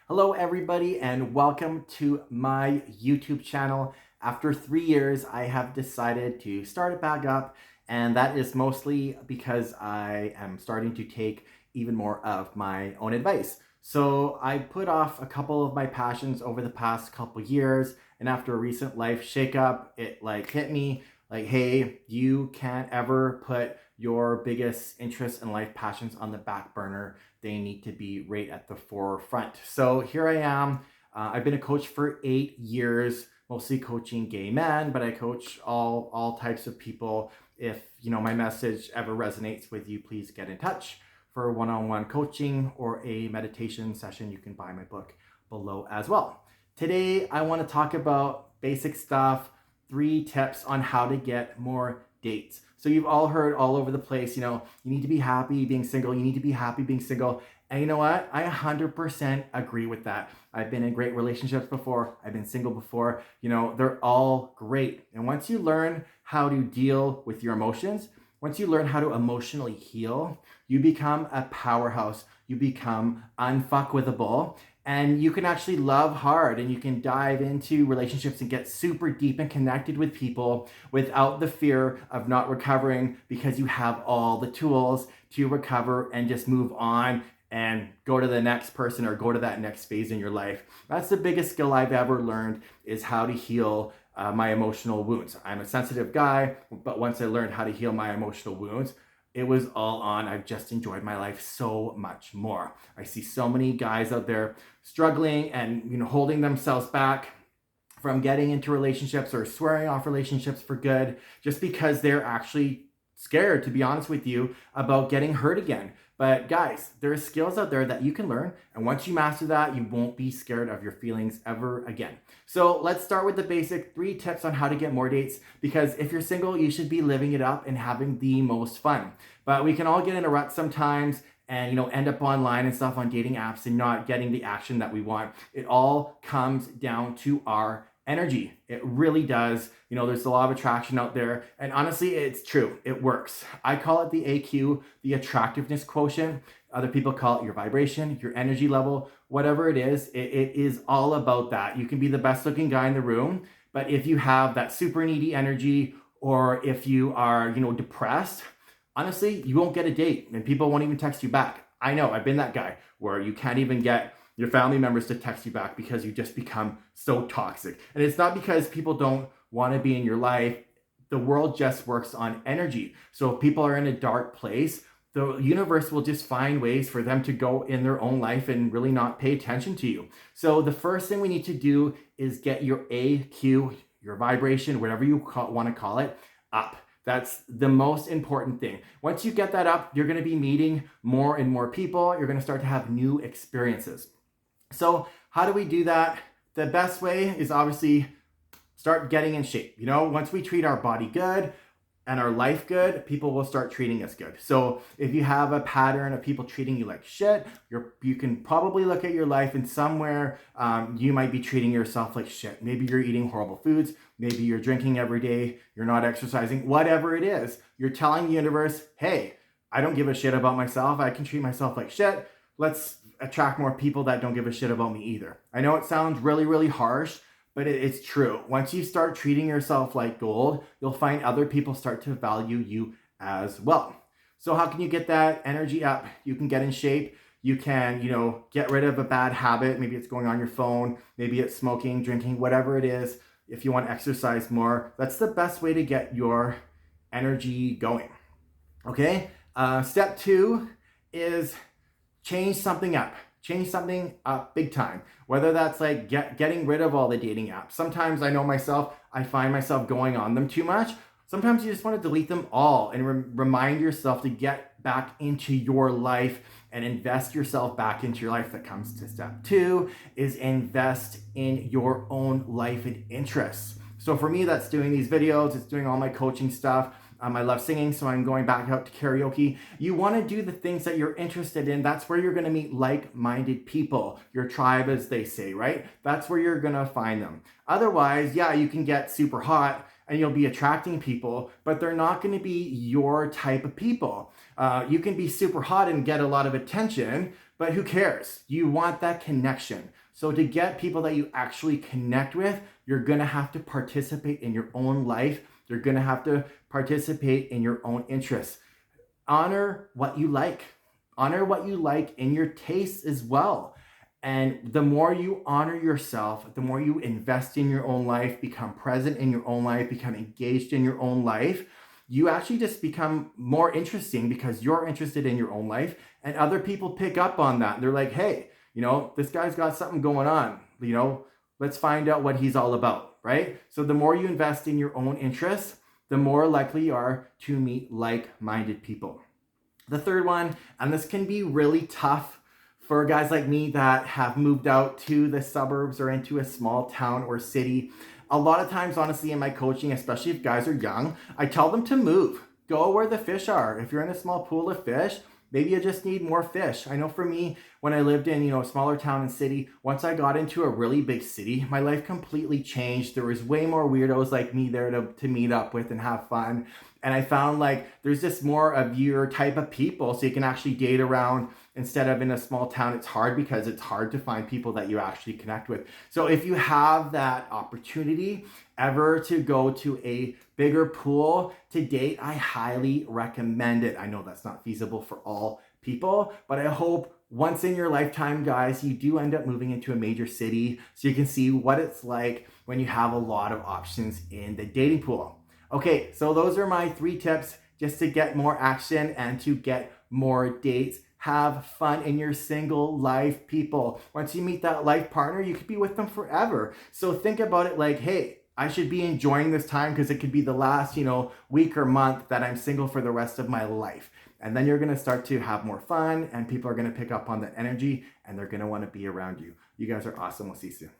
Hello, everybody, and welcome to my YouTube channel. After 3 years, I have decided to start it back up, and that is mostly because I am starting to take even more of my own advice. So I put off a couple of my passions over the past couple years, and after a recent life shakeup, it hit me like, hey, you can't ever put your biggest interests and life passions on the back burner. They need to be right at the forefront. So here I am. I've been a coach for 8 years, mostly coaching gay men, but I coach all types of people. If my message ever resonates with you, please get in touch for one-on-one coaching or a meditation session. You can buy my book below as well. Today, I want to talk about basic stuff, 3 tips on how to get more dates. So you've all heard all over the place, you need to be happy being single. You need to be happy being single. And you know what? I 100% agree with that. I've been in great relationships before. I've been single before. They're all great. And once you learn how to deal with your emotions, once you learn how to emotionally heal, you become a powerhouse. You become unfuckwithable. And you can actually love hard, and you can dive into relationships and get super deep and connected with people without the fear of not recovering, because you have all the tools to recover and just move on and go to the next person or go to that next phase in your life. That's the biggest skill I've ever learned, is how to heal my emotional wounds. I'm a sensitive guy, but once I learned how to heal my emotional wounds, it was all on. I've just enjoyed my life so much more. I see so many guys out there struggling and holding themselves back from getting into relationships or swearing off relationships for good, just because they're actually scared, to be honest with you, about getting hurt again. But guys, there are skills out there that you can learn, and once you master that, you won't be scared of your feelings ever again. So let's start with the basic 3 tips on how to get more dates, because if you're single, you should be living it up and having the most fun. But we can all get in a rut sometimes and end up online and stuff on dating apps and not getting the action that we want. It all comes down to our energy. It really does. There's a lot of attraction out there, and honestly, it's true. It works. I call it the AQ, the attractiveness quotient. Other people call it your vibration, your energy level, whatever it is. It is all about that. You can be the best looking guy in the room, but if you have that super needy energy, or if you are, depressed, honestly, you won't get a date, and people won't even text you back. I know, I've been that guy where you can't even get your family members to text you back because you just become so toxic. And it's not because people don't want to be in your life. The world just works on energy. So if people are in a dark place, the universe will just find ways for them to go in their own life and really not pay attention to you. So the first thing we need to do is get your AQ, your vibration, whatever you want to call it, up. That's the most important thing. Once you get that up, you're going to be meeting more and more people. You're going to start to have new experiences. So how do we do that? The best way is obviously start getting in shape. Once we treat our body good and our life good, people will start treating us good. So if you have a pattern of people treating you like shit, you can probably look at your life, and somewhere you might be treating yourself like shit. Maybe you're eating horrible foods. Maybe you're drinking every day. You're not exercising. Whatever it is, you're telling the universe, hey, I don't give a shit about myself. I can treat myself like shit. Let's attract more people that don't give a shit about me either. I know it sounds really, really harsh, but it's true. Once you start treating yourself like gold, you'll find other people start to value you as well. So how can you get that energy up? You can get in shape. You can, get rid of a bad habit. Maybe it's going on your phone. Maybe it's smoking, drinking, whatever it is. If you want to exercise more, that's the best way to get your energy going. Okay? Step 2 is change something up. Change something up big time. Whether that's like getting rid of all the dating apps. Sometimes I know myself, I find myself going on them too much. Sometimes you just want to delete them all and remind yourself to get back into your life and invest yourself back into your life. That comes to step 2, is invest in your own life and interests. So for me, that's doing these videos. It's doing all my coaching stuff. I love singing, so I'm going back out to karaoke. You want to do the things that you're interested in. That's where you're going to meet like-minded people, your tribe, as they say, right? That's where you're going to find them. Otherwise, yeah, you can get super hot and you'll be attracting people, but they're not going to be your type of people. You can be super hot and get a lot of attention, but who cares? You want that connection. So to get people that you actually connect with, you're going to have to participate in your own life. You're going to have to participate in your own interests. Honor what you like. Honor what you like in your tastes as well. And the more you honor yourself, the more you invest in your own life, become present in your own life, become engaged in your own life, you actually just become more interesting because you're interested in your own life, and other people pick up on that. They're like, hey, this guy's got something going on, let's find out what he's all about, right? So the more you invest in your own interests, the more likely you are to meet like-minded people. The third one, and this can be really tough for guys like me that have moved out to the suburbs or into a small town or city. A lot of times, honestly, in my coaching, especially if guys are young, I tell them to move. Go where the fish are. If you're in a small pool of fish, maybe you just need more fish. I know for me, when I lived in, a smaller town and city, once I got into a really big city, my life completely changed. There was way more weirdos like me there to meet up with and have fun. And I found like there's just more of your type of people, so you can actually date around instead of in a small town. It's hard because it's hard to find people that you actually connect with. So if you have that opportunity ever to go to a bigger pool to date, I highly recommend it. I know that's not feasible for all people, but I hope once in your lifetime, guys, you do end up moving into a major city so you can see what it's like when you have a lot of options in the dating pool. Okay, so those are my 3 tips just to get more action and to get more dates. Have fun in your single life, people. Once you meet that life partner, you could be with them forever. So think about it like, hey, I should be enjoying this time because it could be the last, week or month that I'm single for the rest of my life. And then you're going to start to have more fun, and people are going to pick up on that energy, and they're going to want to be around you. You guys are awesome. We'll see you soon.